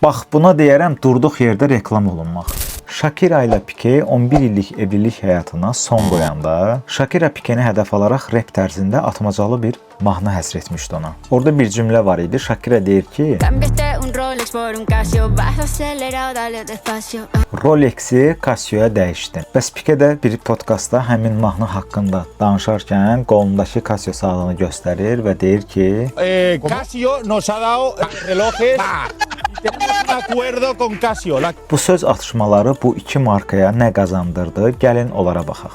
Bax, buna deyərəm durduq yerdə reklam olunmaq. Shakira ilə Pike 11 illik evlilik həyatına son qoyanda, Shakira Pikeni hədəf alaraq rep tərzində atmacalı bir mahnı həsr etmişdi ona. Orada bir cümlə var idi. Shakira deyir ki, Rolex'i Casio'ya dəyişdin. Bəs Pike də bir podkastda həmin mahnı haqqında danışarkən qolundakı Casio saatını göstərir və deyir ki, Casio nos ha dado relojes. Tenemos un acuerdo con Casio. Bu söz atışmaları bu iki markaya nə qazandırdı? Gəlin onlara baxaq.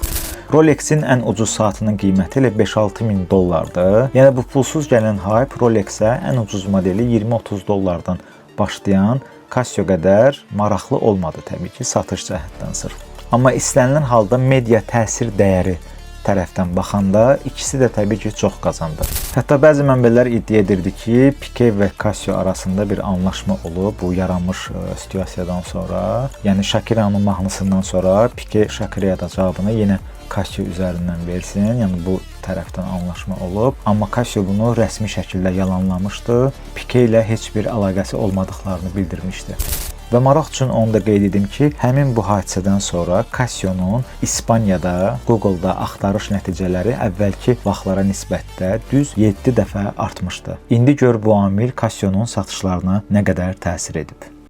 Rolex'in ən ucuz saatının qiyməti elə 5-6 min dollardır. Yəni bu pulsuz gələn hype Rolex'ə ən ucuz modeli 20-30 dollardan başlayan Casio qədər maraqlı olmadı təbii ki, satış cəhətdən sırf. Amma istənilən halda media təsir dəyəri tərəfdən baxanda ikisi də təbii ki, çox qazandı. Hətta bəzi mənbələr iddia edirdi ki, Pike və Casio arasında bir anlaşma olub bu yaranmış situasiyadan sonra. Yəni Shakira'nın mahnısından sonra Pike Shakira'ya da cavabını yenə Casio üzərindən versin. Yəni bu tərəfdən anlaşma olub. Amma Casio bunu rəsmi şəkildə yalanlamışdı. Pike ilə heç bir əlaqəsi olmadıqlarını bildirmişdi. Və maraq üçün onu da qeyd edim ki, həmin bu hadisədən sonra Casio'nun İspaniyada, Google-da axtarış nəticələri əvvəlki vaxtlara nisbətdə düz 7 dəfə artmışdı. İndi gör bu amil Casio'nun satışlarına nə qədər təsir edib.